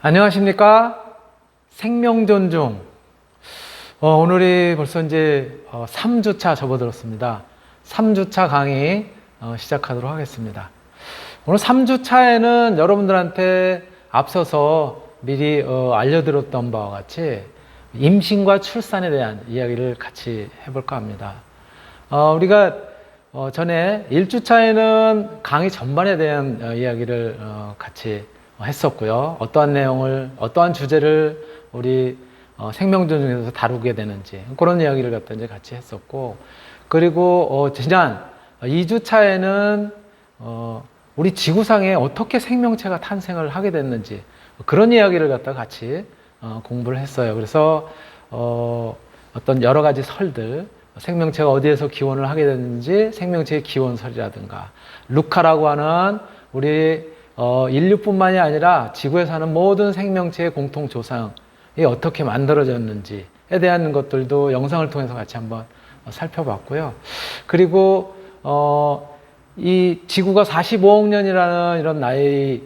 안녕하십니까? 생명 존중. 오늘이 벌써 이제 3주차 접어들었습니다. 3주차 강의 시작하도록 하겠습니다. 오늘 3주차에는 여러분들한테 앞서서 미리 알려드렸던 바와 같이 임신과 출산에 대한 이야기를 같이 해볼까 합니다. 우리가 전에 1주차에는 강의 전반에 대한 이야기를 같이 했었고요. 어떠한 내용을, 어떠한 주제를 우리 생명존중에서 다루게 되는지 그런 이야기를 갖다 이제 같이 했었고, 그리고 지난 2주차에는 우리 지구상에 어떻게 생명체가 탄생을 하게 됐는지 그런 이야기를 갖다 같이 공부를 했어요. 그래서 어떤 여러 가지 설들, 생명체가 어디에서 기원을 하게 됐는지 생명체의 기원설이라든가, 루카라고 하는 우리 인류뿐만이 아니라 지구에 사는 모든 생명체의 공통 조상이 어떻게 만들어졌는지에 대한 것들도 영상을 통해서 같이 한번 살펴봤고요. 그리고 이 지구가 45억 년이라는 이런 나이를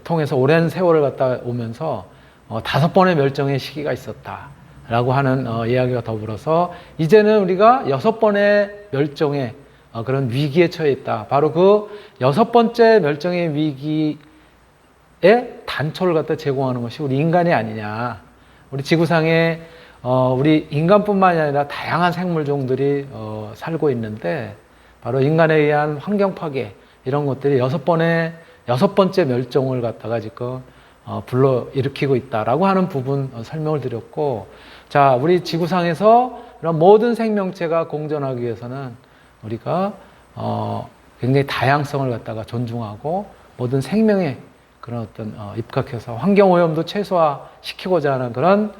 통해서 오랜 세월을 갖다 오면서 5번의 멸종의 시기가 있었다라고 하는 이야기가 더불어서 이제는 우리가 6번의 멸종의 그런 위기에 처해 있다. 바로 그 6번째 멸종의 위기에 단초를 갖다 제공하는 것이 우리 인간이 아니냐. 우리 지구상에 우리 인간뿐만이 아니라 다양한 생물종들이 살고 있는데, 바로 인간에 의한 환경 파괴 이런 것들이 6번째 멸종을 갖다가 지금 불러 일으키고 있다라고 하는 부분 설명을 드렸고, 자, 우리 지구상에서 이런 모든 생명체가 공존하기 위해서는 우리가 굉장히 다양성을 갖다가 존중하고 모든 생명에 그런 어떤 입각해서 환경 오염도 최소화시키고자 하는 그런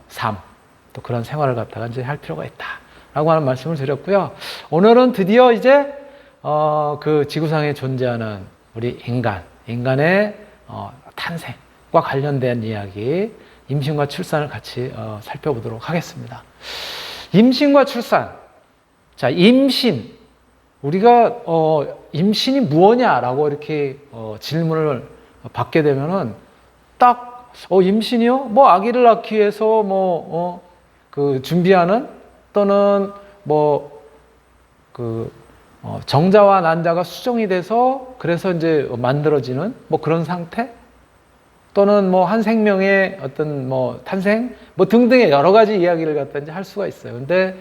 삶, 또 그런 생활을 갖다가 이제 할 필요가 있다라고 하는 말씀을 드렸고요. 오늘은 드디어 이제 그 지구상에 존재하는 우리 인간의 탄생과 관련된 이야기, 임신과 출산을 같이 살펴보도록 하겠습니다. 임신과 출산. 자, 임신. 우리가 임신이 무엇냐라고 이렇게 질문을 받게 되면은 딱 임신이요? 뭐 아기를 낳기 위해서 그 준비하는, 또는 정자와 난자가 수정이 돼서 그래서 이제 만들어지는 그런 상태? 또는 한 생명의 어떤 탄생? 등등의 여러 가지 이야기를 갖다 이제 할 수가 있어요. 근데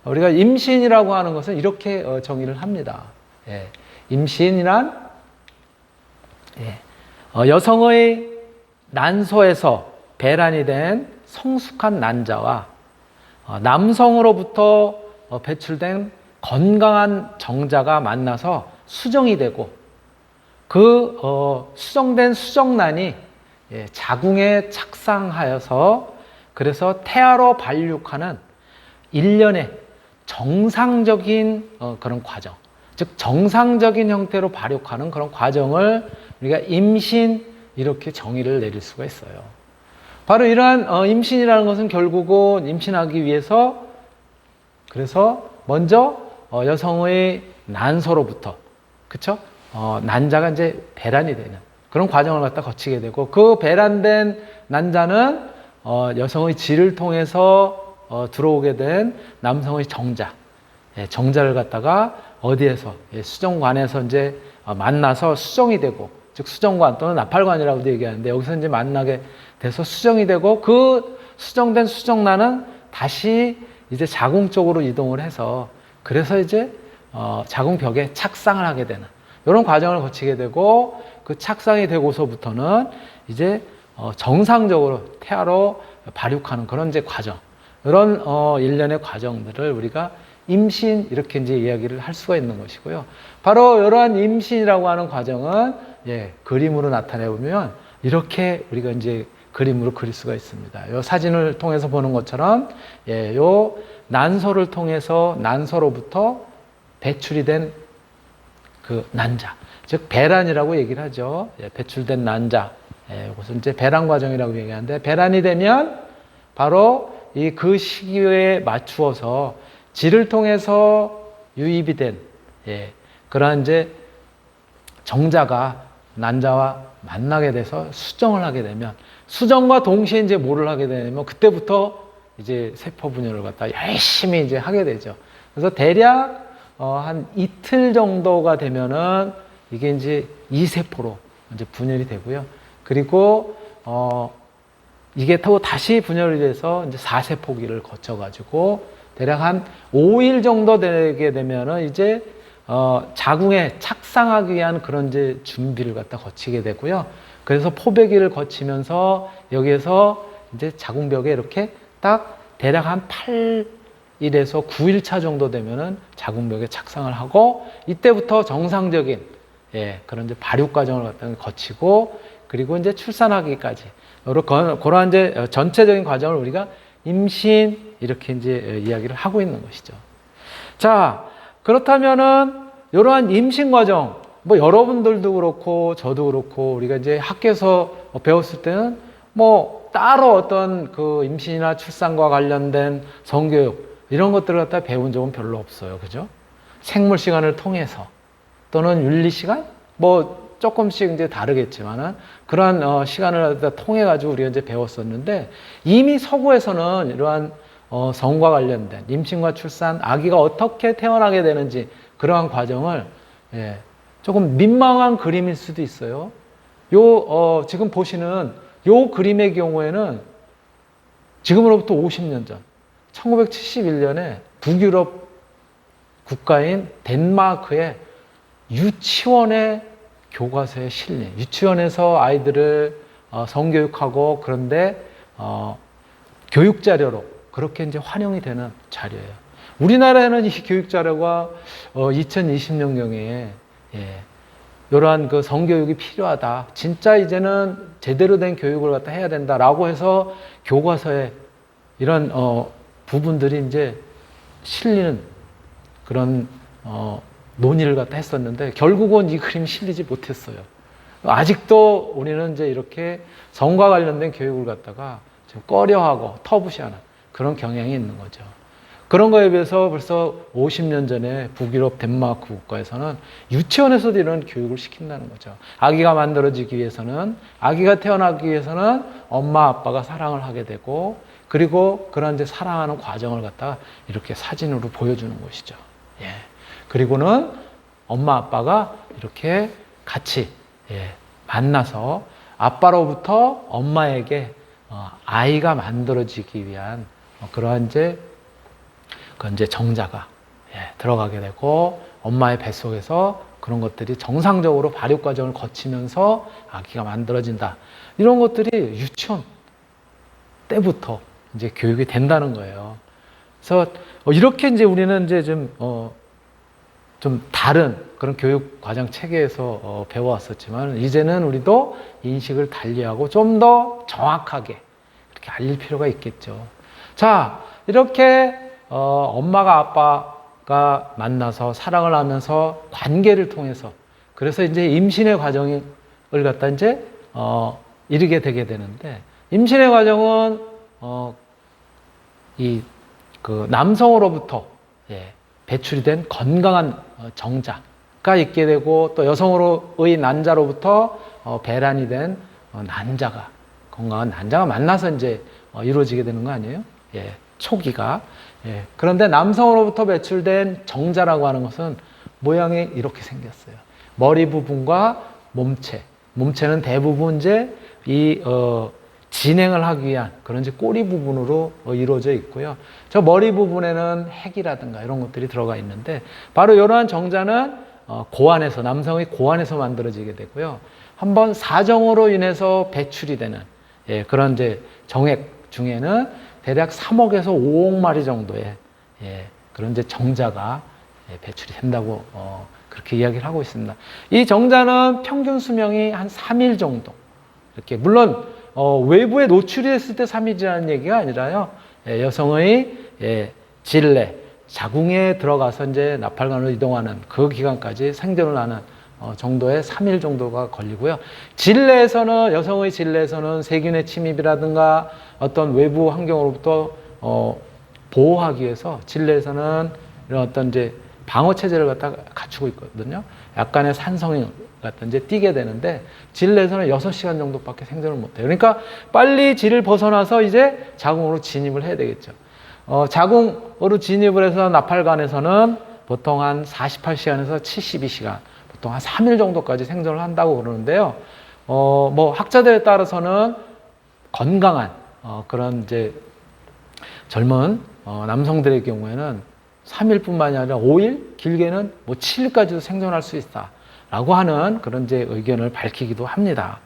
우리가 임신이라고 하는 것은 이렇게 정의를 합니다. 예. 임신이란 여성의 난소에서 배란이 된 성숙한 난자와 남성으로부터 배출된 건강한 정자가 만나서 수정이 되고, 그 수정된 수정란이 자궁에 착상하여서 그래서 태아로 발육하는 일련의 정상적인 그런 과정, 즉 정상적인 형태로 발육하는 그런 과정을 우리가 임신, 이렇게 정의를 내릴 수가 있어요. 바로 이러한 임신이라는 것은 결국은 임신하기 위해서, 그래서 먼저 여성의 난소로부터, 그쵸? 난자가 이제 배란이 되는 그런 과정을 갖다 거치게 되고, 그 배란된 난자는 여성의 질을 통해서 들어오게 된 남성의 정자, 정자를 갖다가 어디에서, 수정관에서 이제 만나서 수정이 되고, 즉 수정관 또는 나팔관이라고도 얘기하는데, 여기서 이제 만나게 돼서 수정이 되고, 그 수정된 수정란은 다시 이제 자궁 쪽으로 이동을 해서 그래서 이제 자궁벽에 착상을 하게 되는 이런 과정을 거치게 되고, 그 착상이 되고서부터는 이제 정상적으로 태아로 발육하는 그런 이제 과정, 이런 일련의 과정들을 우리가 임신, 이렇게 이제 이야기를 할 수가 있는 것이고요. 바로 이러한 임신이라고 하는 과정은 그림으로 나타내 보면 이렇게 우리가 이제 그림으로 그릴 수가 있습니다. 이 사진을 통해서 보는 것처럼 요 난소를 통해서 난소로부터 배출이 된 그 난자, 즉 배란이라고 얘기를 하죠. 배출된 난자, 이것은 이제 배란 과정이라고 얘기하는데, 배란이 되면 바로 그 시기에 맞추어서 질을 통해서 유입이 된 그러한 이제 정자가 난자와 만나게 돼서 수정을 하게 되면, 수정과 동시에 이제 뭐를 하게 되냐면 그때부터 이제 세포 분열을 갖다 열심히 이제 하게 되죠. 그래서 대략 한 이틀 정도가 되면은 이게 이제 2세포로 이제 분열이 되고요. 그리고 이게 또 다시 분열이 돼서 이제 4세포기를 거쳐가지고 대략 한 5일 정도 되게 되면은 이제 자궁에 착상하기 위한 그런 이제 준비를 갖다 거치게 되고요. 그래서 포배기를 거치면서 여기에서 이제 자궁벽에 이렇게 딱 대략 한 8일에서 9일차 정도 되면은 자궁벽에 착상을 하고, 이때부터 정상적인 그런 이제 발육 과정을 갖다 거치고, 그리고 이제 출산하기까지 그런 이제 전체적인 과정을 우리가 임신 이렇게 이제 이야기를 하고 있는 것이죠. 자, 그렇다면은 이러한 임신 과정, 뭐 여러분들도 그렇고 저도 그렇고 우리가 이제 학교에서 배웠을 때는 뭐 따로 어떤 그 임신이나 출산과 관련된 성교육 이런 것들을 갖다 배운 적은 별로 없어요. 그죠? 생물 시간을 통해서 또는 윤리 시간 뭐 조금씩 이제 다르겠지만은 그러한 시간을 통해 가지고 우리가 이제 배웠었는데, 이미 서구에서는 이러한 성과 관련된 임신과 출산, 아기가 어떻게 태어나게 되는지 그러한 과정을 조금 민망한 그림일 수도 있어요. 지금 보시는 요 그림의 경우에는 지금으로부터 50년 전 1971년에 북유럽 국가인 덴마크의 유치원의 교과서에 실린, 유치원에서 아이들을 성교육하고 그런데 교육 자료로 그렇게 이제 활용이 되는 자료예요. 우리나라에는 이 교육 자료가 2020년경에 이러한 그 성교육이 필요하다. 진짜 이제는 제대로 된 교육을 갖다 해야 된다라고 해서 교과서에 이런 부분들이 이제 실리는 그런 논의를 갖다 했었는데, 결국은 이 그림이 실리지 못했어요. 아직도 우리는 이제 이렇게 성과 관련된 교육을 갖다가 좀 꺼려하고 터부시하는 그런 경향이 있는 거죠. 그런 거에 비해서 벌써 50년 전에 북유럽 덴마크 국가에서는 유치원에서도 이런 교육을 시킨다는 거죠. 아기가 만들어지기 위해서는, 아기가 태어나기 위해서는 엄마 아빠가 사랑을 하게 되고, 그리고 그런 이제 사랑하는 과정을 갖다가 이렇게 사진으로 보여주는 것이죠. 그리고는 엄마 아빠가 이렇게 같이 만나서 아빠로부터 엄마에게 아이가 만들어지기 위한 그러한 이제 정자가 들어가게 되고, 엄마의 뱃속에서 그런 것들이 정상적으로 발육 과정을 거치면서 아기가 만들어진다. 이런 것들이 유치원 때부터 이제 교육이 된다는 거예요. 그래서 이렇게 이제 우리는 이제 좀 다른 그런 교육 과정 체계에서 배워왔었지만, 이제는 우리도 인식을 달리하고 좀 더 정확하게 이렇게 알릴 필요가 있겠죠. 자, 이렇게 엄마가 아빠가 만나서 사랑을 하면서 관계를 통해서, 그래서 이제 임신의 과정을 갖다 이제 이르게 되게 되는데, 임신의 과정은 그 남성으로부터 배출이 된 건강한 정자가 있게 되고, 또 여성으로의 난자로부터 배란이 된 난자가, 건강한 난자가 만나서 이제 이루어지게 되는 거 아니에요? 초기가. 그런데 남성으로부터 배출된 정자라고 하는 것은 모양이 이렇게 생겼어요. 머리 부분과 몸체는 대부분 이제 진행을 하기 위한 그런 이제 꼬리 부분으로 이루어져 있고요. 저 머리 부분에는 핵이라든가 이런 것들이 들어가 있는데, 바로 이러한 정자는 고안에서, 남성의 고안에서 만들어지게 되고요. 한번 사정으로 인해서 배출이 되는 그런 이제 정액 중에는 대략 3억에서 5억 마리 정도의 그런 이제 정자가 배출이 된다고 그렇게 이야기를 하고 있습니다. 이 정자는 평균 수명이 한 3일 정도. 이렇게, 물론 외부에 노출이 됐을 때 3일이라는 얘기가 아니라요. 여성의 질내, 자궁에 들어가서 이제 나팔관으로 이동하는 그 기간까지 생존을 하는 정도의 3일 정도가 걸리고요. 질내에서는, 여성의 질내에서는 세균의 침입이라든가 어떤 외부 환경으로부터 보호하기 위해서 질내에서는 이런 어떤 이제 방어 체제를 갖다 갖추고 있거든요. 약간의 산성을 갖다 이제 뛰게 되는데 질 내에서는 6시간 정도밖에 생존을 못해요. 그러니까 빨리 질을 벗어나서 이제 자궁으로 진입을 해야 되겠죠. 자궁으로 진입을 해서 나팔관에서는 보통 한 48시간에서 72시간, 보통 한 3일 정도까지 생존을 한다고 그러는데요. 뭐 학자들에 따라서는 건강한 그런 이제 젊은 남성들의 경우에는 3일뿐만이 아니라 5일, 길게는 뭐 7일까지도 생존할 수 있다라고 하는 그런 이제 의견을 밝히기도 합니다.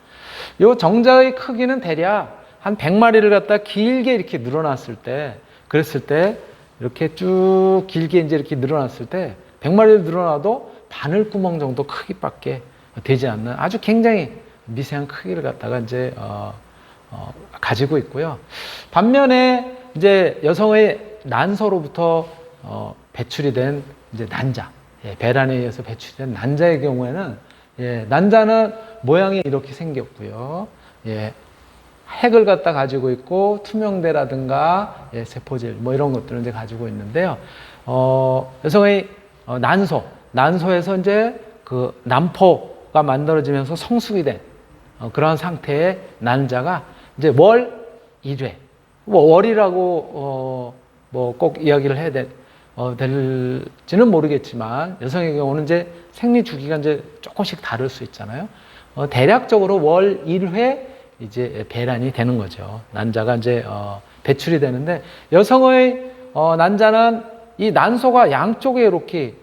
이 정자의 크기는 대략 한 100마리를 갖다 길게 이렇게 늘어났을 때, 그랬을 때 이렇게 쭉 길게 이제 이렇게 늘어났을 때 100마리를 늘어나도 바늘구멍 정도 크기밖에 되지 않는 아주 굉장히 미세한 크기를 갖다가 이제 가지고 있고요. 반면에 이제 여성의 난소로부터 배출이 된 이제 난자, 배란에 의해서 배출된 난자의 경우에는 난자는 모양이 이렇게 생겼고요. 핵을 갖다 가지고 있고 투명대라든가 세포질 뭐 이런 것들을 이제 가지고 있는데요. 여성의 난소에서 이제 그 난포가 만들어지면서 성숙이 된 그런 상태의 난자가 이제 월 1회, 뭐 월이라고 뭐 꼭 이야기를 해야 될지는 모르겠지만 여성의 경우는 이제 생리 주기가 이제 조금씩 다를 수 있잖아요. 대략적으로 월 1회 이제 배란이 되는 거죠. 난자가 이제 배출이 되는데 여성의 난자는 이 난소가 양쪽에 이렇게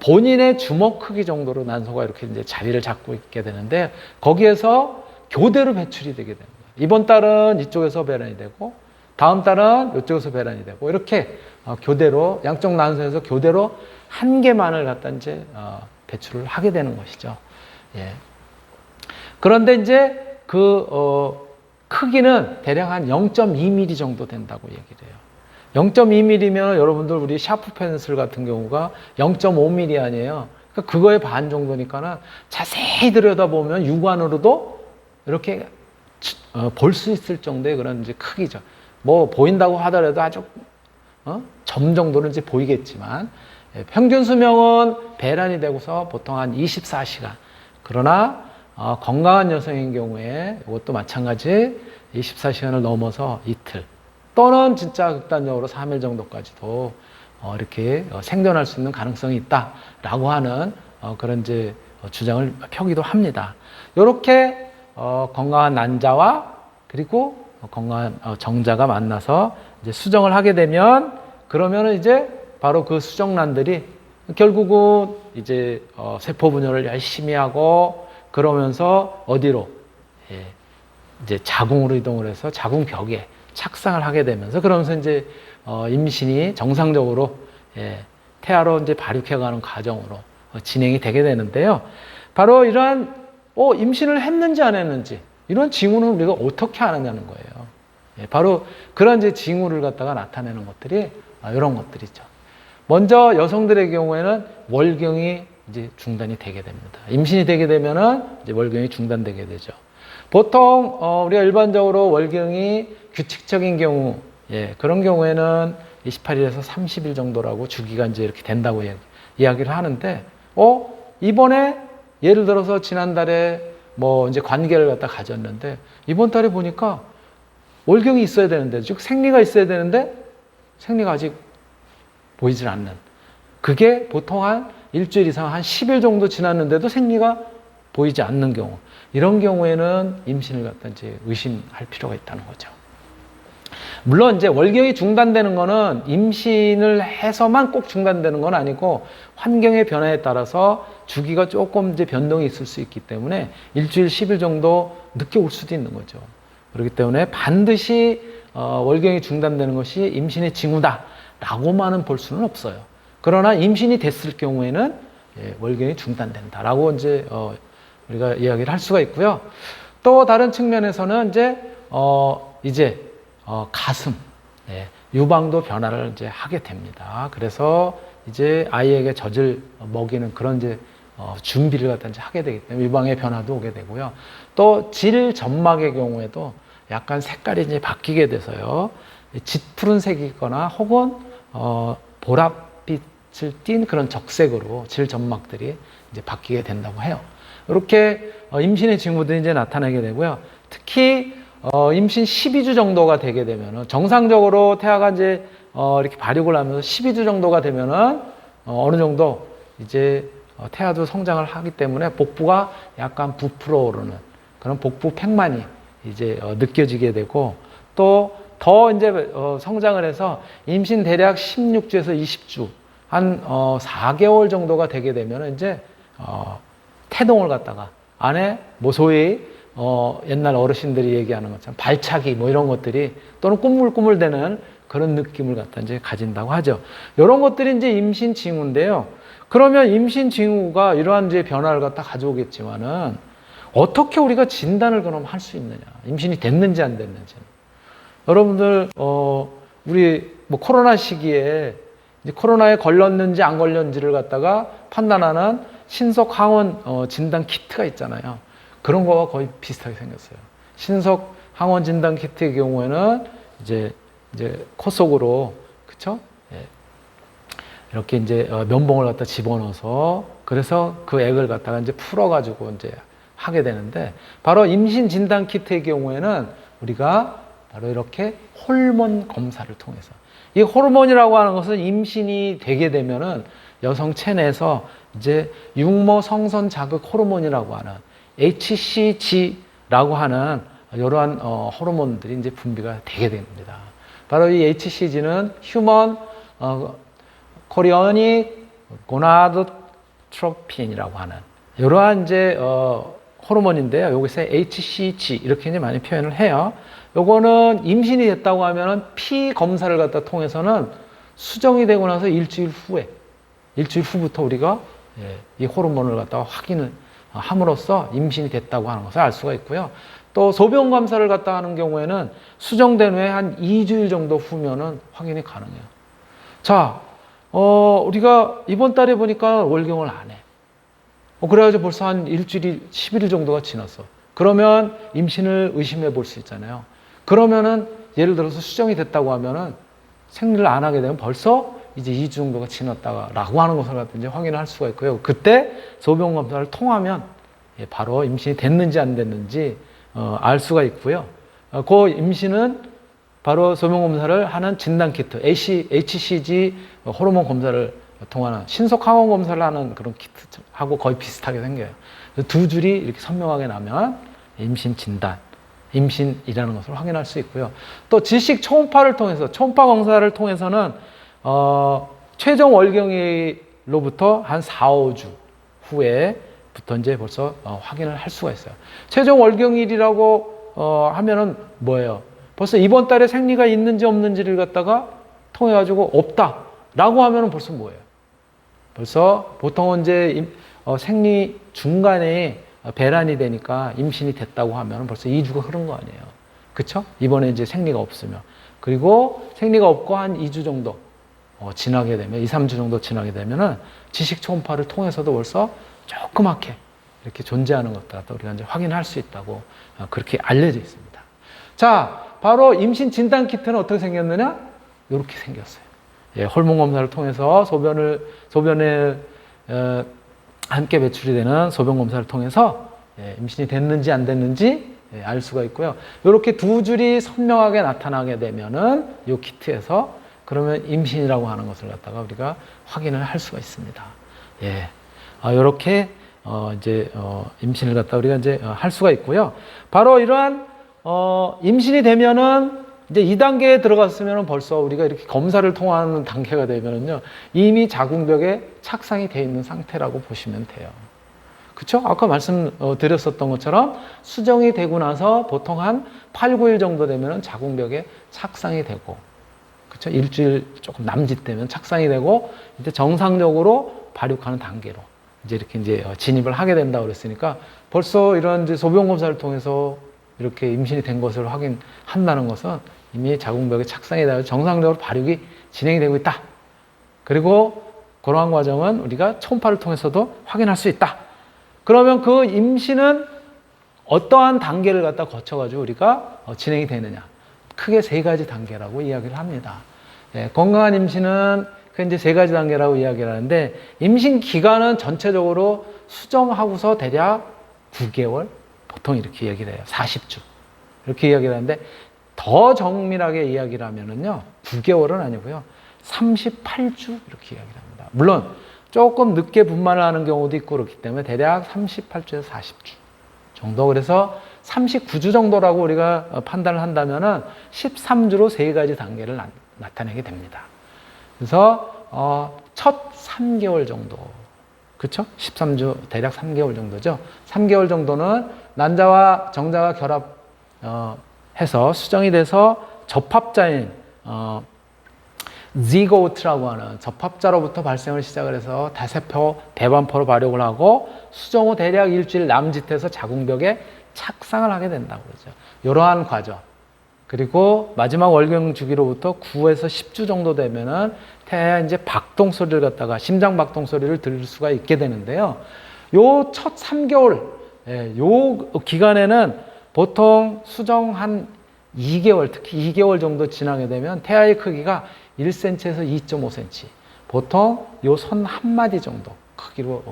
본인의 주먹 크기 정도로 난소가 이렇게 이제 자리를 잡고 있게 되는데 거기에서 교대로 배출이 되게 됩니다. 이번 달은 이쪽에서 배란이 되고 다음 달은 이쪽에서 배란이 되고 이렇게 교대로 양쪽 난소에서 교대로 한 개만을 갖다 이제 배출을 하게 되는 것이죠. 그런데 이제 그 크기는 대략 한 0.2mm 정도 된다고 얘기를 해요. 0.2mm면 여러분들 우리 샤프 펜슬 같은 경우가 0.5mm 아니에요. 그러니까 그거의 반 정도니까는 자세히 들여다보면 육안으로도 이렇게 볼 수 있을 정도의 그런 이제 크기죠. 뭐 보인다고 하더라도 아주 점 정도는 이제 보이겠지만 평균 수명은 배란이 되고서 보통 한 24시간. 그러나 건강한 여성인 경우에 이것도 마찬가지 24시간을 넘어서 이틀 또는 진짜 극단적으로 3일 정도까지도 이렇게 생존할 수 있는 가능성이 있다라고 하는 그런 이제 주장을 펴기도 합니다. 이렇게 건강한 난자와 그리고 건강한 정자가 만나서 이제 수정을 하게 되면 그러면은 이제 바로 그 수정란들이 결국은 이제 세포 분열을 열심히 하고 그러면서 어디로 이제 자궁으로 이동을 해서 자궁 벽에 착상을 하게 되면서 그러면서 이제 임신이 정상적으로 태아로 이제 발육해가는 과정으로 진행이 되게 되는데요. 바로 이러한 임신을 했는지 안 했는지 이런 징후는 우리가 어떻게 아느냐는 거예요. 바로 그런 이제 징후를 갖다가 나타내는 것들이 이런 것들이죠. 먼저 여성들의 경우에는 월경이 이제 중단이 되게 됩니다. 임신이 되게 되면은 이제 월경이 중단되게 되죠. 보통 우리가 일반적으로 월경이 규칙적인 경우, 그런 경우에는 28일에서 30일 정도라고 주기가 이제 이렇게 된다고 이야기를 하는데, 이번에 예를 들어서 지난달에 뭐 이제 관계를 갖다 가졌는데 이번 달에 보니까 월경이 있어야 되는데, 즉 생리가 있어야 되는데 생리가 아직 보이질 않는. 그게 보통 한 일주일 이상 한 10일 정도 지났는데도 생리가 보이지 않는 경우. 이런 경우에는 임신을 갖다 이제 의심할 필요가 있다는 거죠. 물론 이제 월경이 중단되는 거는 임신을 해서만 꼭 중단되는 건 아니고 환경의 변화에 따라서 주기가 조금 이제 변동이 있을 수 있기 때문에 일주일 10일 정도 늦게 올 수도 있는 거죠. 그렇기 때문에 반드시 월경이 중단되는 것이 임신의 징후다라고만은 볼 수는 없어요. 그러나 임신이 됐을 경우에는 월경이 중단된다라고 이제 우리가 이야기를 할 수가 있고요. 또 다른 측면에서는 이제 가슴, 유방도 변화를 이제 하게 됩니다. 그래서 이제 아이에게 젖을 먹이는 그런 이제 준비를 갖다 이제 하게 되기 때문에 유방의 변화도 오게 되고요. 또 질 점막의 경우에도 약간 색깔이 이제 바뀌게 돼서요. 짙푸른색이거나 혹은 보랏빛을 띤 그런 적색으로 질 점막들이 이제 바뀌게 된다고 해요. 이렇게 임신의 징후들이 이제 나타나게 되고요. 특히 임신 12주 정도가 되게 되면은 정상적으로 태아가 이제 이렇게 발육을 하면서 12주 정도가 되면은 어느 정도 이제 태아도 성장을 하기 때문에 복부가 약간 부풀어 오르는 그런 복부 팽만이 이제 느껴지게 되고 또 더 이제 성장을 해서 임신 대략 16주에서 20주 한 4개월 정도가 되게 되면 이제 태동을 갖다가 안에 뭐 소위 옛날 어르신들이 얘기하는 것처럼 발차기 뭐 이런 것들이 또는 꾸물꾸물대는 그런 느낌을 갖다 이제 가진다고 하죠. 이런 것들이 이제 임신 징후인데요. 그러면 임신 징후가 이러한 이제 변화를 갖다 가져오겠지만은 어떻게 우리가 진단을 그럼 할 수 있느냐? 임신이 됐는지 안 됐는지. 여러분들 우리 뭐 코로나 시기에 이제 코로나에 걸렸는지 안 걸렸는지를 갖다가 판단하는 신속 항원 진단 키트가 있잖아요. 그런 거와 거의 비슷하게 생겼어요. 신속 항원 진단 키트의 경우에는 이제 코 속으로 그쵸? 예. 이렇게 이제 면봉을 갖다 집어넣어서 그래서 그 액을 갖다가 이제 풀어가지고 이제 하게 되는데 바로 임신 진단 키트의 경우에는 우리가 바로 이렇게 호르몬 검사를 통해서 이 호르몬이라고 하는 것은 임신이 되게 되면은 여성 체내에서 이제 육모 성선 자극 호르몬이라고 하는 HCG라고 하는 이러한 호르몬들이 이제 분비가 되게 됩니다. 바로 이 HCG는 휴먼 코리오닉 고나도트로핀이라고 하는 이러한 이제 호르몬인데요. 여기서 HCG 이렇게 이제 많이 표현을 해요. 요거는 임신이 됐다고 하면은 피 검사를 갖다 통해서는 수정이 되고 나서 일주일 후부터 우리가 이 호르몬을 갖다가 확인을 함으로써 임신이 됐다고 하는 것을 알 수가 있고요. 또 소변 검사를 갖다 하는 경우에는 수정된 후에 한 2주일 정도 후면은 확인이 가능해요. 자, 우리가 이번 달에 보니까 월경을 안 해. 그래가지고 벌써 한 일주일이 11일 정도가 지났어. 그러면 임신을 의심해 볼 수 있잖아요. 그러면은 예를 들어서 수정이 됐다고 하면은 생리를 안 하게 되면 벌써 이제 2주 정도가 지났다라고 하는 것을 갖다 이제 확인을 할 수가 있고요. 그때 소변 검사를 통하면 바로 임신이 됐는지 안 됐는지 알 수가 있고요. 그 임신은 바로 소변 검사를 하는 진단 키트, HCG 호르몬 검사를 통하는 신속 항원 검사를 하는 그런 키트하고 거의 비슷하게 생겨요. 두 줄이 이렇게 선명하게 나면 임신 진단, 임신이라는 것을 확인할 수 있고요. 또 질식 초음파를 통해서 초음파 검사를 통해서는 최종 월경일로부터 한 4, 5주 후에부터 이제 벌써 확인을 할 수가 있어요. 최종 월경일이라고 하면은 뭐예요? 벌써 이번 달에 생리가 있는지 없는지를 갖다가 통해 가지고 없다라고 하면은 벌써 뭐예요? 벌써 보통은 이제 생리 중간에 배란이 되니까 임신이 됐다고 하면 벌써 2주가 흐른 거 아니에요. 그쵸? 이번에 이제 생리가 없으면. 그리고 생리가 없고 한 2주 정도 지나게 되면, 2, 3주 정도 지나게 되면은 지식 초음파를 통해서도 벌써 조그맣게 이렇게 존재하는 것들 갖다 우리가 이제 확인할 수 있다고 그렇게 알려져 있습니다. 자, 바로 임신 진단 키트는 어떻게 생겼느냐? 이렇게 생겼어요. 예, 호르몬 검사를 통해서 소변에 함께 배출이 되는 소변 검사를 통해서 임신이 됐는지 안 됐는지 알 수가 있고요. 이렇게 두 줄이 선명하게 나타나게 되면은 이 키트에서 그러면 임신이라고 하는 것을 갖다가 우리가 확인을 할 수가 있습니다. 예, 이렇게 이제 임신을 갖다 우리가 이제 할 수가 있고요. 바로 이러한 임신이 되면은 이제 2단계에 들어갔으면 벌써 우리가 이렇게 검사를 통하는 단계가 되면은요, 이미 자궁벽에 착상이 되어 있는 상태라고 보시면 돼요. 그쵸? 아까 말씀드렸었던 것처럼 수정이 되고 나서 보통 한 8, 9일 정도 되면은 자궁벽에 착상이 되고, 그쵸? 일주일 조금 남짓되면 착상이 되고, 이제 정상적으로 발육하는 단계로 이제 이렇게 이제 진입을 하게 된다고 그랬으니까 벌써 이런 이제 소변 검사를 통해서 이렇게 임신이 된 것을 확인한다는 것은 이미 자궁벽에 착상이 되어 정상적으로 발육이 진행이 되고 있다. 그리고 그러한 과정은 우리가 초음파를 통해서도 확인할 수 있다. 그러면 그 임신은 어떠한 단계를 갖다 거쳐가지고 우리가 진행이 되느냐. 크게 세 가지 단계라고 이야기를 합니다. 예, 건강한 임신은 그 이제 세 가지 단계라고 이야기를 하는데 임신 기간은 전체적으로 수정하고서 대략 9개월? 보통 이렇게 얘기를 해요. 40주. 이렇게 이야기를 하는데 더 정밀하게 이야기를 하면은요, 9개월은 아니고요. 38주 이렇게 이야기를 합니다. 물론 조금 늦게 분만을 하는 경우도 있고 그렇기 때문에 대략 38주에서 40주 정도. 그래서 39주 정도라고 우리가 판단을 한다면은 13주로 세 가지 단계를 나타내게 됩니다. 그래서 첫 3개월 정도, 그렇죠? 13주 대략 3개월 정도죠. 3개월 정도는 난자와 정자가 결합해서 수정이 돼서 접합자인 지고트라고 하는 접합자로부터 발생을 시작을 해서 다세포, 배반포로 발육을 하고 수정 후 대략 일주일 남짓해서 자궁벽에 착상을 하게 된다고 그러죠. 이러한 과정. 그리고 마지막 월경 주기로부터 9에서 10주 정도 되면은 태아의 이제 박동 소리를 갖다가 심장 박동 소리를 들을 수가 있게 되는데요. 요 첫 3개월, 요 기간에는 보통 수정 한 2개월, 특히 2개월 정도 지나게 되면 태아의 크기가 1cm에서 2.5cm, 보통 요 손 한마디 정도 크기로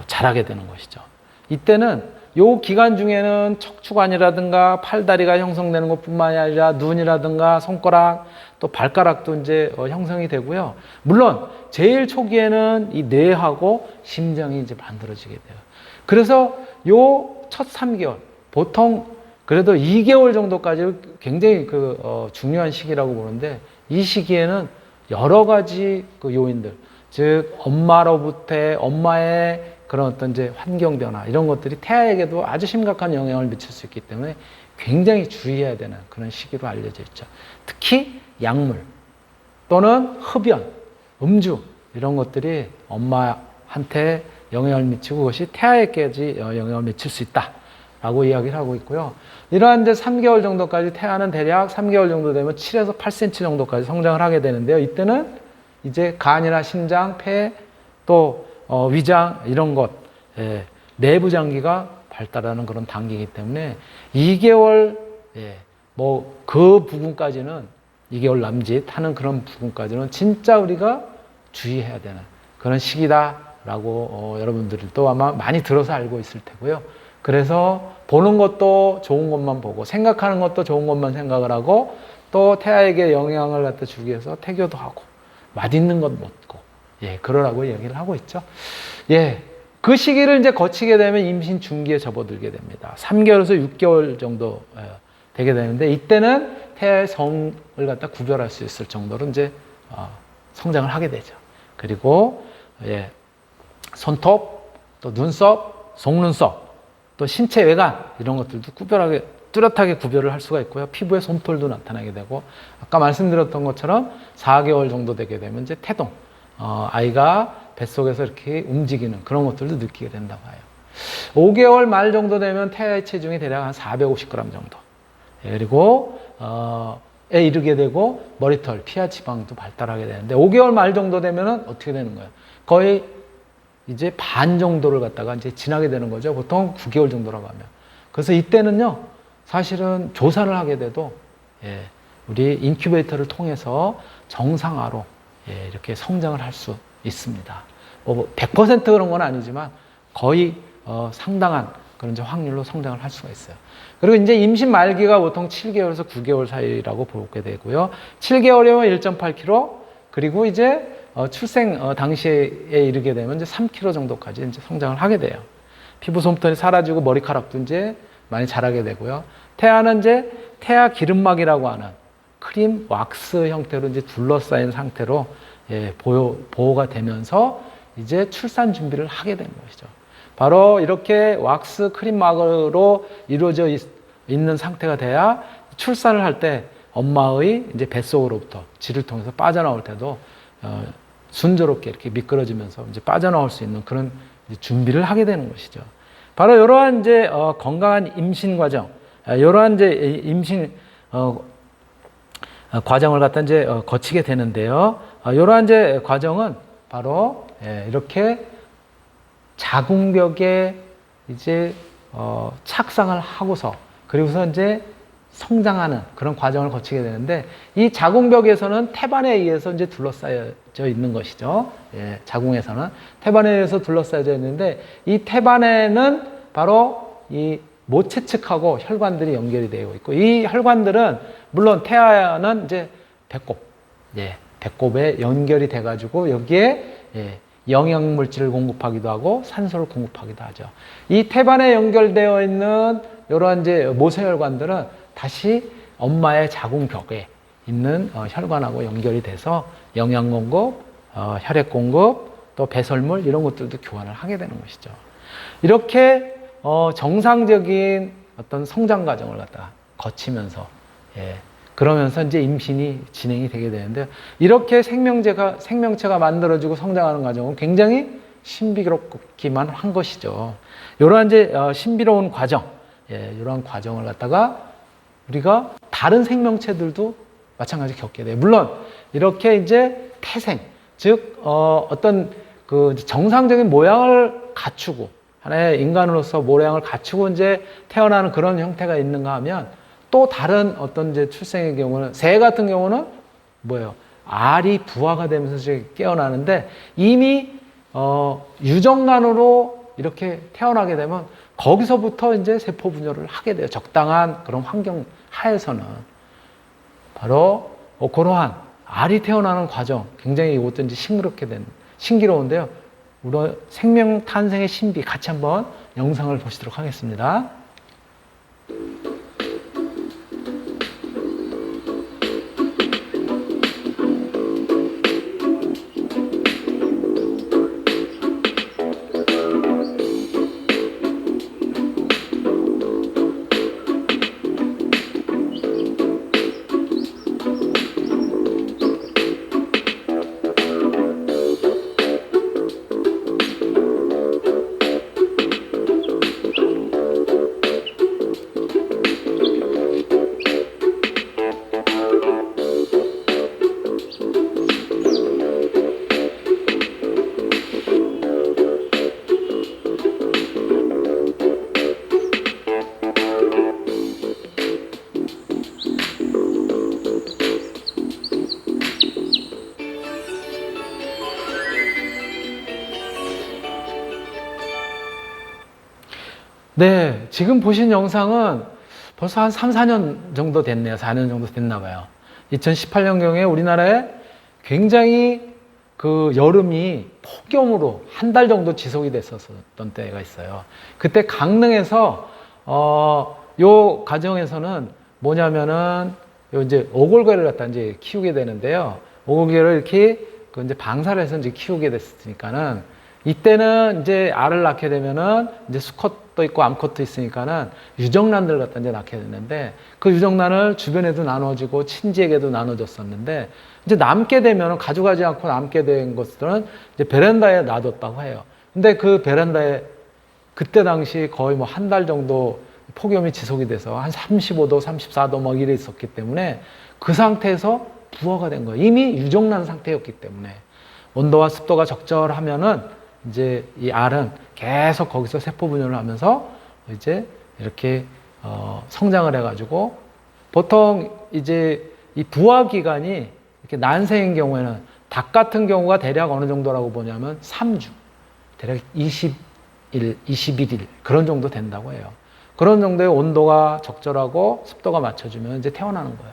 자라게 되는 것이죠. 이때는 요 기간 중에는 척추관이라든가 팔다리가 형성되는 것뿐만이 아니라 눈이라든가 손가락, 또 발가락도 이제 형성이 되고요. 물론 제일 초기에는 이 뇌하고 심장이 이제 만들어지게 돼요. 그래서 요 첫 3개월, 보통 그래도 2개월 정도까지 굉장히 중요한 시기라고 보는데, 이 시기에는 여러 가지 그 요인들, 즉 엄마의 그런 어떤 이제 환경 변화, 이런 것들이 태아에게도 아주 심각한 영향을 미칠 수 있기 때문에 굉장히 주의해야 되는 그런 시기로 알려져 있죠. 특히 약물 또는 흡연, 음주, 이런 것들이 엄마한테 영향을 미치고 그것이 태아에게까지 영향을 미칠 수 있다라고 이야기를 하고 있고요. 이러한 이제 3개월 정도까지, 태아는 대략 3개월 정도 되면 7에서 8cm 정도까지 성장을 하게 되는데요. 이때는 이제 간이나 심장, 폐, 또 위장, 이런 것, 내부 장기가 발달하는 그런 단계이기 때문에 2개월, 그 부분까지는 2개월 남짓 하는 그런 부분까지는 진짜 우리가 주의해야 되는 그런 시기다라고 여러분들도 아마 많이 들어서 알고 있을 테고요. 그래서 보는 것도 좋은 것만 보고, 생각하는 것도 좋은 것만 생각을 하고, 또 태아에게 영향을 갖다 주기 위해서 태교도 하고, 맛있는 것 먹고, 그러라고 얘기를 하고 있죠. 그 시기를 이제 거치게 되면 임신 중기에 접어들게 됩니다. 3개월에서 6개월 정도 되게 되는데, 이때는 태아의 성을 갖다 구별할 수 있을 정도로 이제 성장을 하게 되죠. 그리고 손톱, 또 눈썹, 속눈썹, 또 신체 외관, 이런 것들도 뚜렷하게 구별을 할 수가 있고요. 피부에 솜털도 나타나게 되고, 아까 말씀드렸던 것처럼 4개월 정도 되게 되면 이제 태동, 아이가 뱃속에서 이렇게 움직이는 그런 것들도 느끼게 된다고 해요. 5개월 말 정도 되면 태아의 체중이 대략 한 450g 정도. 그리고 에 이르게 되고 머리털, 피하 지방도 발달하게 되는데, 5개월 말 정도 되면은 어떻게 되는 거예요? 거의 이제 반 정도를 갖다가 이제 지나게 되는 거죠. 보통 9개월 정도라고 하면. 그래서 이때는요, 사실은 조산을 하게 돼도 우리 인큐베이터를 통해서 정상화로 이렇게 성장을 할 수 있습니다. 100% 그런 건 아니지만 거의 상당한 그런 확률로 성장을 할 수가 있어요. 그리고 이제 임신 말기가 보통 7개월에서 9개월 사이라고 보게 되고요. 7개월이면 1.8kg, 그리고 이제 출생 당시에 이르게 되면 이제 3kg 정도까지 이제 성장을 하게 돼요. 피부 솜털이 사라지고 머리카락도 이제 많이 자라게 되고요. 태아는 이제 태아 기름막이라고 하는 크림 왁스 형태로 이제 둘러싸인 상태로 보호가 되면서 이제 출산 준비를 하게 되는 것이죠. 바로 이렇게 왁스 크림막으로 이루어져 있는 상태가 돼야 출산을 할 때 엄마의 이제 뱃속으로부터 질을 통해서 빠져나올 때도 순조롭게 이렇게 미끄러지면서 이제 빠져나올 수 있는 그런 준비를 하게 되는 것이죠. 바로 이러한 이제 건강한 임신 과정, 이러한 이제 임신 과정을 갖다 이제 거치게 되는데요. 이러한 이제 과정은 바로 이렇게 자궁벽에 이제 착상을 하고서, 그리고서 이제 성장하는 그런 과정을 거치게 되는데, 이 자궁벽에서는 태반에 의해서 이제 둘러싸여져 있는 것이죠. 자궁에서는 태반에 의해서 둘러싸여져 있는데, 이 태반에는 바로 이 모체측하고 혈관들이 연결이 되어 있고, 이 혈관들은 물론 태아는 이제 배꼽, 예, 배꼽에 연결이 돼가지고 여기에 예, 영양물질을 공급하기도 하고 산소를 공급하기도 하죠. 이 태반에 연결되어 있는 이러한 이제 모세혈관들은 다시 엄마의 자궁벽에 있는 혈관하고 연결이 돼서 영양 공급, 혈액 공급, 또 배설물 이런 것들도 교환을 하게 되는 것이죠. 이렇게 정상적인 어떤 성장 과정을 갖다가 거치면서 예, 그러면서 이제 임신이 진행이 되게 되는데, 이렇게 생명체가 만들어지고 성장하는 과정은 굉장히 신비롭기만 한 것이죠. 이러한 이제 신비로운 과정, 예, 이러한 과정을 갖다가 우리가 다른 생명체들도 마찬가지 겪게 돼요. 물론 이렇게 이제 태생, 즉 어떤 그 정상적인 모양을 갖추고 하나의 인간으로서 모양을 갖추고 이제 태어나는 그런 형태가 있는가 하면, 또 다른 어떤 이제 출생의 경우는, 새 같은 경우는 뭐예요? 알이 부화가 되면서 이제 깨어나는데, 이미 유정란으로 이렇게 태어나게 되면 거기서부터 이제 세포 분열을 하게 돼요. 적당한 그런 환경 하에서는. 바로 그러한 알이 태어나는 과정, 굉장히 이것도 이제 신기로운데요. 우리 생명 탄생의 신비 같이 한번 영상을 보시도록 하겠습니다. 네, 지금 보신 영상은 벌써 한 3, 4년 정도 됐네요. 4년 정도 됐나 봐요. 2018년경에 우리나라에 굉장히 그 여름이 폭염으로 한 달 정도 지속이 됐었던 때가 있어요. 그때 강릉에서 요 가정에서는 뭐냐면은 요 이제 오골개를 갖다 이제 키우게 되는데요. 오골개를 이렇게 그 이제 방사를 해서 이제 키우게 됐으니까는, 이때는 이제 알을 낳게 되면은 이제 수컷도 있고 암컷도 있으니까는 유정란들을 갖다 이제 낳게 됐는데, 그 유정란을 주변에도 나눠주고 친지에게도 나눠줬었는데, 이제 남게 되면은 가져가지 않고 남게 된 것들은 이제 베란다에 놔뒀다고 해요. 근데 그 베란다에 그때 당시 거의 뭐 한 달 정도 폭염이 지속이 돼서 한 35도, 34도 막 이래 있었기 때문에 그 상태에서 부화가 된 거예요. 이미 유정란 상태였기 때문에. 온도와 습도가 적절하면은 이제 이 알은 계속 거기서 세포 분열을 하면서 이제 이렇게 성장을 해가지고, 보통 이제 이 부화 기간이 이렇게 난생인 경우에는 닭 같은 경우가 대략 어느 정도라고 보냐면 3주, 대략 20일, 21일 그런 정도 된다고 해요. 그런 정도의 온도가 적절하고 습도가 맞춰주면 이제 태어나는 거예요.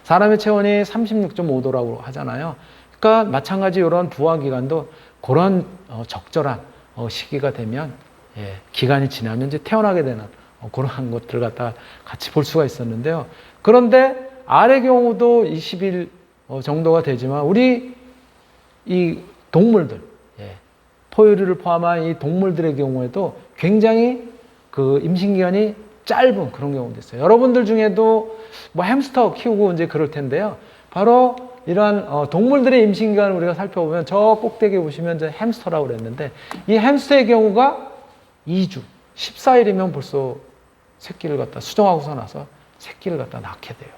사람의 체온이 36.5도라고 하잖아요. 그러니까 마찬가지 이런 부화 기간도 그런 적절한 시기가 되면, 예, 기간이 지나면 이제 태어나게 되는 그러한 것들을 갖다 같이 볼 수가 있었는데요. 그런데 알의 경우도 20일 정도가 되지만, 우리 이 동물들, 예, 포유류를 포함한 이 동물들의 경우에도 굉장히 그 임신 기간이 짧은 그런 경우도 있어요. 여러분들 중에도 뭐 햄스터 키우고 이제 그럴 텐데요. 바로 이러한 동물들의 임신 기간을 우리가 살펴보면, 저 꼭대기에 보시면 이제 햄스터라고 그랬는데, 이 햄스터의 경우가 2주, 14일이면 벌써 새끼를 갖다 수정하고서 나서 새끼를 갖다 낳게 돼요.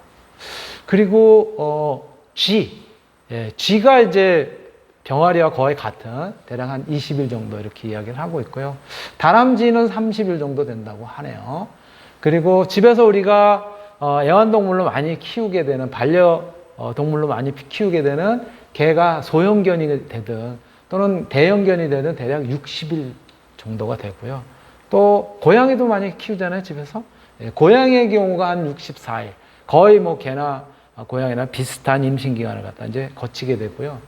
그리고 쥐가 이제 병아리와 거의 같은 대략 한 20일 정도 이렇게 이야기를 하고 있고요. 다람쥐는 30일 정도 된다고 하네요. 그리고 집에서 우리가 애완동물로 많이 키우게 되는, 반려동물로 많이 키우게 되는 개가 소형견이 되든 또는 대형견이 되든 대략 60일 정도가 되고요. 또 고양이도 많이 키우잖아요, 집에서. 예, 고양이의 경우가 한 64일. 거의 뭐 개나 고양이나 비슷한 임신 기간을 갖다 이제 거치게 되고요.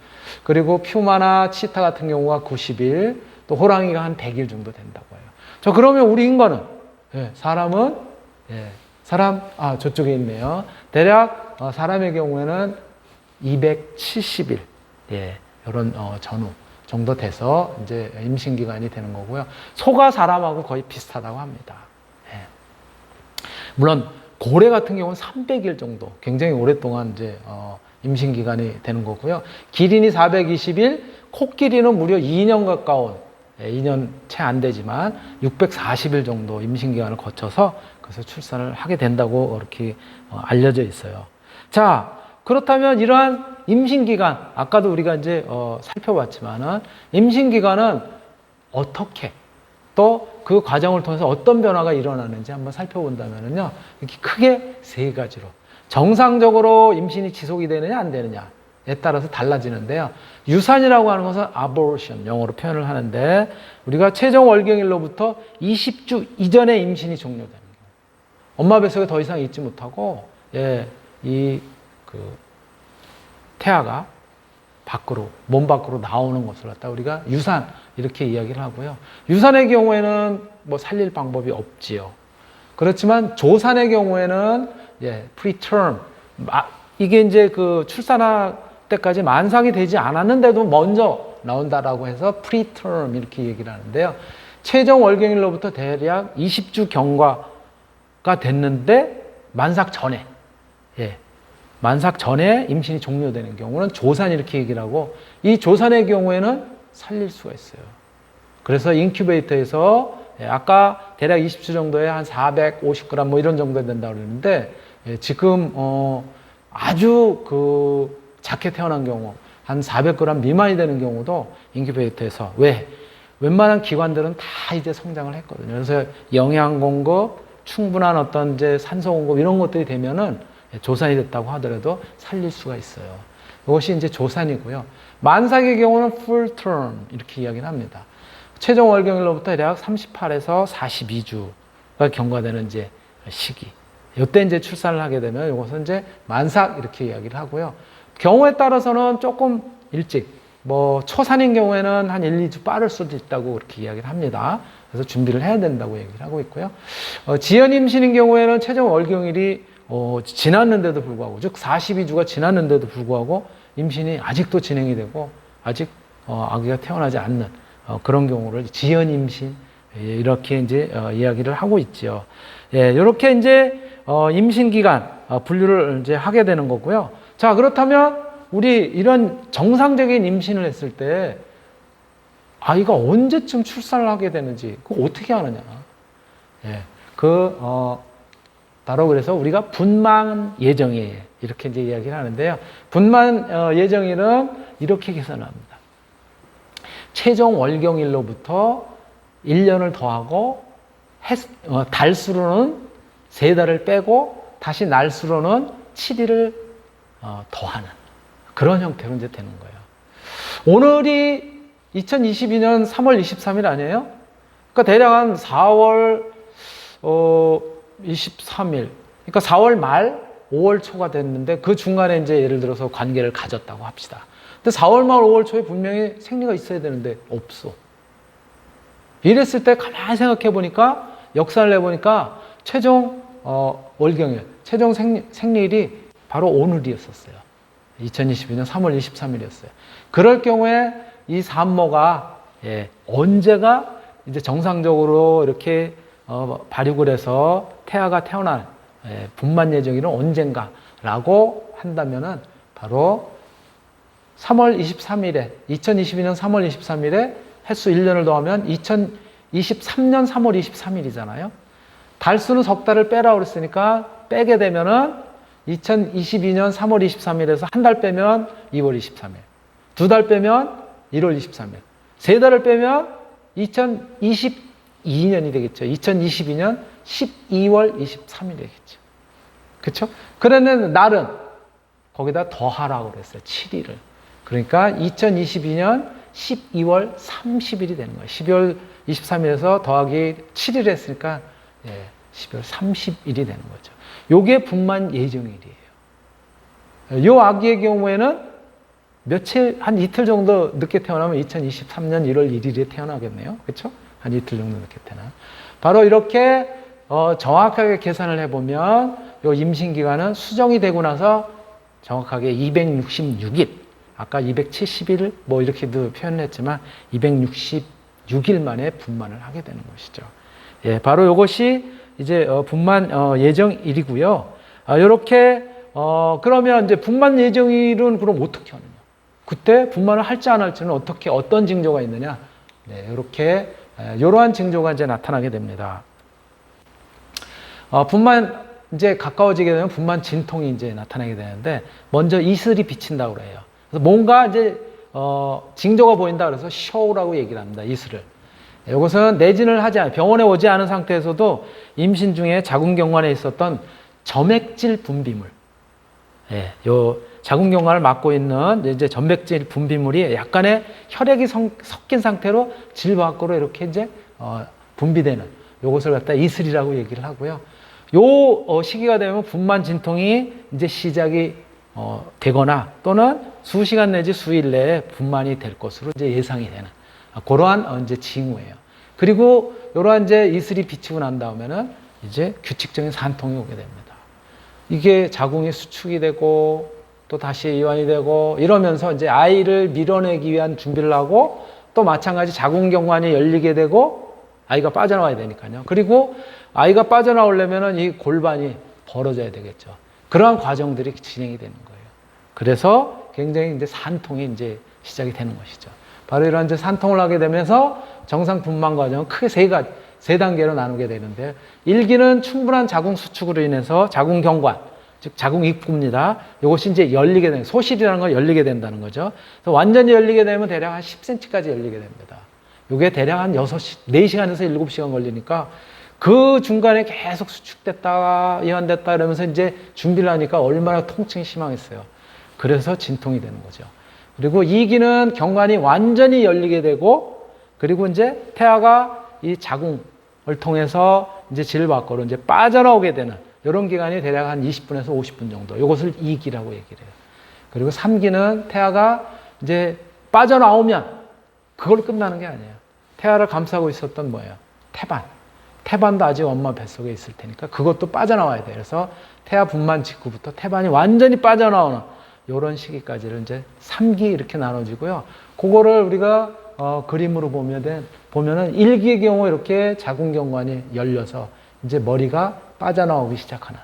그리고 퓨마나 치타 같은 경우가 90일, 또 호랑이가 한 100일 정도 된다고 해요. 저 그러면 우리 인간은, 예, 사람은, 예, 저쪽에 있네요. 대략 사람의 경우에는 270일, 예, 이런 전후 정도 돼서 이제 임신 기간이 되는 거고요. 소가 사람하고 거의 비슷하다고 합니다. 예. 물론 고래 같은 경우는 300일 정도, 굉장히 오랫동안 이제 임신 기간이 되는 거고요. 기린이 420일, 코끼리는 무려 2년 가까운, 2년 채 안 되지만 640일 정도 임신 기간을 거쳐서 그래서 출산을 하게 된다고 이렇게 알려져 있어요. 자, 그렇다면 이러한 임신 기간, 아까도 우리가 이제 살펴봤지만은 임신 기간은 어떻게 또 그 과정을 통해서 어떤 변화가 일어나는지 한번 살펴본다면요, 이렇게 크게 세 가지로 정상적으로 임신이 지속이 되느냐 안 되느냐에 따라서 달라지는데요. 유산이라고 하는 것은 abortion, 영어로 표현을 하는데, 우리가 최종 월경일로부터 20주 이전에 임신이 종료되는 거예요. 엄마 뱃속에 더 이상 있지 못하고, 예, 태아가 몸 밖으로 나오는 것을 갖다 우리가 유산, 이렇게 이야기를 하고요. 유산의 경우에는 뭐 살릴 방법이 없지요. 그렇지만 조산의 경우에는, 예, preterm, 이게 이제 그 출산할 때까지 만삭이 되지 않았는데도 먼저 나온다라고 해서 preterm 이렇게 얘기를 하는데요. 최종 월경일로부터 대략 20주 경과가 됐는데 만삭 전에, 예, 만삭 전에 임신이 종료되는 경우는 조산, 이렇게 얘기를 하고, 이 조산의 경우에는 살릴 수가 있어요. 그래서 인큐베이터에서, 예, 아까 대략 20주 정도에 한 450g 뭐 이런 정도 된다고 그러는데, 예, 지금 아주 작게 태어난 경우 한 400g 미만이 되는 경우도 인큐베이터에서, 왜? 웬만한 기관들은 다 이제 성장을 했거든요. 그래서 영양 공급, 충분한 어떤 이제 산소 공급 이런 것들이 되면은 조산이 됐다고 하더라도 살릴 수가 있어요. 이것이 이제 조산이고요. 만삭의 경우는 full term 이렇게 이야기를 합니다. 최종 월경일로부터 대략 38에서 42주가 경과되는 이제 시기. 이때 이제 출산을 하게 되면 이것은 이제 만삭 이렇게 이야기를 하고요. 경우에 따라서는 조금 일찍, 뭐 초산인 경우에는 한 1, 2주 빠를 수도 있다고 그렇게 이야기를 합니다. 그래서 준비를 해야 된다고 얘기를 하고 있고요. 지연 임신인 경우에는 최종 월경일이 지났는데도 불구하고, 즉 42주가 지났는데도 불구하고 임신이 아직도 진행이 되고 아직 아기가 태어나지 않는 그런 경우를 지연 임신, 이렇게 이제 이야기를 하고 있죠. 예, 이렇게 이제 임신 기간 분류를 이제 하게 되는 거고요. 자, 그렇다면 우리 이런 정상적인 임신을 했을 때 아이가 언제쯤 출산을 하게 되는지 그거 어떻게 하느냐? 예, 바로 그래서 우리가 분만 예정일 이렇게 이제 이야기를 하는데요. 분만 예정일은 이렇게 계산합니다. 최종 월경일로부터 1년을 더하고 달수로는 3달을 빼고 다시 날수로는 7일을 더하는 그런 형태로 이제 되는 거예요. 오늘이 2022년 3월 23일 아니에요? 그러니까 대략 한 4월 23일, 그러니까 4월 말 5월 초가 됐는데 그 중간에 이제 예를 들어서 관계를 가졌다고 합시다. 근데 4월 말 5월 초에 분명히 생리가 있어야 되는데 없어. 이랬을 때 가만히 생각해 보니까, 역산을 해보니까 최종 월경일, 최종 생리일이 바로 오늘이었었어요. 2022년 3월 23일이었어요. 그럴 경우에 이 산모가, 예, 언제가 이제 정상적으로 이렇게 발육을 해서 태아가 태어날, 예, 분만 예정일은 언젠가라고 한다면은 바로 3월 23일에 2022년 3월 23일에 횟수 1년을 더하면 2023년 3월 23일이잖아요. 달수는 석 달을 빼라고 그랬으니까 빼게 되면은 2022년 3월 23일에서 한 달 빼면 2월 23일, 2달 빼면 1월 23일, 3달을 빼면 2022년이 되겠죠. 2022년 12월 23일이 되겠죠. 그렇죠? 그러는 날은 거기다 더하라고 그랬어요. 7일을. 그러니까 2022년 12월 30일이 되는 거예요. 12월 23일에서 더하기 7일 했으니까 12월 30일이 되는 거죠. 요게 분만 예정일이에요. 요 아기의 경우에는 며칠, 한 이틀 정도 늦게 태어나면 2023년 1월 1일에 태어나겠네요. 그렇죠? 한 이틀 정도 늦게 태어나. 바로 이렇게 정확하게 계산을 해보면 요 임신 기간은 수정이 되고 나서 정확하게 266일, 아까 270일 뭐 이렇게도 표현했지만 266일 만에 분만을 하게 되는 것이죠. 바로 이것이 이제 분만 예정일이고요. 이렇게 그러면 이제 분만 예정일은 그럼 어떻게 하느냐? 그때 분만을 할지 안 할지는 어떤 징조가 있느냐? 이렇게 이러한 징조가 이제 나타나게 됩니다. 분만 이제 가까워지게 되면 분만 진통이 이제 나타나게 되는데 먼저 이슬이 비친다고 그래요. 그래서 뭔가 이제 징조가 보인다 그래서 쇼우라고 얘기를 합니다. 이슬을. 이것은 내진을 하지 않아요. 병원에 오지 않은 상태에서도 임신 중에 자궁경관에 있었던 점액질 분비물, 요 자궁경관을 막고 있는 이제 점액질 분비물이 약간의 혈액이 섞인 상태로 질 밖으로 이렇게 이제 분비되는 요것을 갖다 이슬이라고 얘기를 하고요. 요 시기가 되면 분만 진통이 이제 시작이 되거나 또는 수시간 내지 수일 내에 분만이 될 것으로 이제 예상이 되는 그러한 이제 징후예요. 그리고 요러한 이제 이슬이 비치고 난 다음에는 이제 규칙적인 산통이 오게 됩니다. 이게 자궁이 수축이 되고 또 다시 이완이 되고 이러면서 이제 아이를 밀어내기 위한 준비를 하고 또 마찬가지 자궁경관이 열리게 되고 아이가 빠져나와야 되니까요. 그리고 아이가 빠져나오려면은 이 골반이 벌어져야 되겠죠. 그러한 과정들이 진행이 되는 거예요. 그래서 굉장히 이제 산통이 이제 시작이 되는 것이죠. 바로 이런 이제 산통을 하게 되면서 정상 분만 과정은 크게 세 단계로 나누게 되는데 1기는 충분한 자궁 수축으로 인해서 자궁경관, 즉 자궁 입구입니다. 이것이 이제 열리게 되는 소실이라는 건 열리게 된다는 거죠. 그래서 완전히 열리게 되면 대략 한 10cm까지 열리게 됩니다. 이게 대략 한 4시간에서 7시간 걸리니까 그 중간에 계속 수축됐다가 이완됐다 이러면서 이제 준비를 하니까 얼마나 통증이 심하겠어요. 그래서 진통이 되는 거죠. 그리고 2기는 경관이 완전히 열리게 되고 그리고 이제 태아가 이 자궁을 통해서 이제 질 밖으로 이제 빠져나오게 되는 이런 기간이 대략 한 20분에서 50분 정도. 이것을 2기라고 얘기를 해요. 그리고 3기는 태아가 이제 빠져나오면 그걸로 끝나는 게 아니에요. 태아를 감싸고 있었던 뭐예요? 태반. 태반도 아직 엄마 뱃속에 있을 테니까 그것도 빠져나와야 돼요. 그래서 태아 분만 직후부터 태반이 완전히 빠져나오는 이런 시기까지를 이제 3기 이렇게 나눠지고요. 그거를 우리가 그림으로 보면은 1기의 경우 이렇게 자궁경관이 열려서 이제 머리가 빠져나오기 시작하는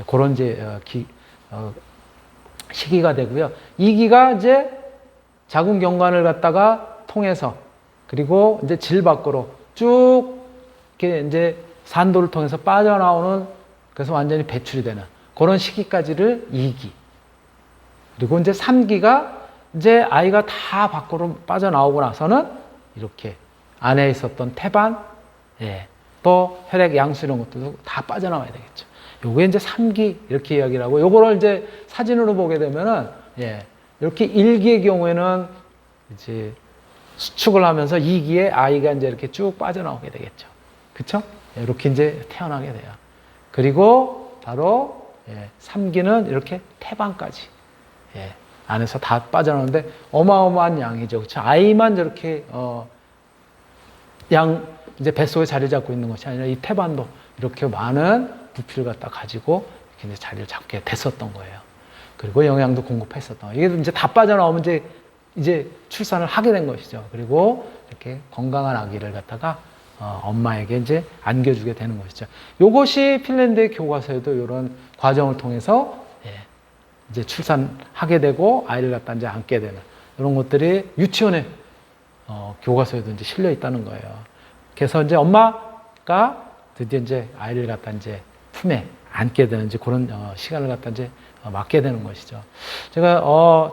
그런 이제 시기가 되고요. 2기가 이제 자궁경관을 갖다가 통해서 그리고 이제 질 밖으로 쭉 이렇게 이제 산도를 통해서 빠져나오는 그래서 완전히 배출이 되는 그런 시기까지를 2기. 그리고 이제 3기가 이제 아이가 다 밖으로 빠져나오고 나서는 이렇게 안에 있었던 태반, 또 혈액 양수 이런 것들도 다 빠져나와야 되겠죠. 요게 이제 3기 이렇게 이야기를 하고 요거를 이제 사진으로 보게 되면은 이렇게 1기의 경우에는 이제 수축을 하면서 2기에 아이가 이제 이렇게 쭉 빠져나오게 되겠죠. 그쵸? 이렇게 이제 태어나게 돼요. 그리고 바로 3기는 이렇게 태반까지 안에서 다 빠져나오는데 어마어마한 양이죠. 그쵸? 아이만 저렇게 이제 뱃속에 자리 잡고 있는 것이 아니라 이 태반도 이렇게 많은 부피를 갖다 가지고 이렇게 이제 자리를 잡게 됐었던 거예요. 그리고 영양도 공급했었던 거예요. 이게 이제 다 빠져나오면 이제 출산을 하게 된 것이죠. 그리고 이렇게 건강한 아기를 갖다가 엄마에게 이제 안겨주게 되는 것이죠. 이것이 핀란드의 교과서에도 이런 과정을 통해서 이제 출산하게 되고 아이를 갖다 이제 안게 되는 이런 것들이 유치원의 교과서에도 이제 실려 있다는 거예요. 그래서 이제 엄마가 드디어 이제 아이를 갖다 이제 품에 안게 되는 이제 그런 시간을 갖다 이제 맞게 되는 것이죠. 제가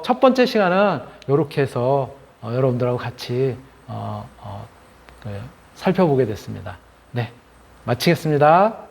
첫 번째 시간은 이렇게 해서 여러분들하고 같이 살펴보게 됐습니다. 네, 마치겠습니다.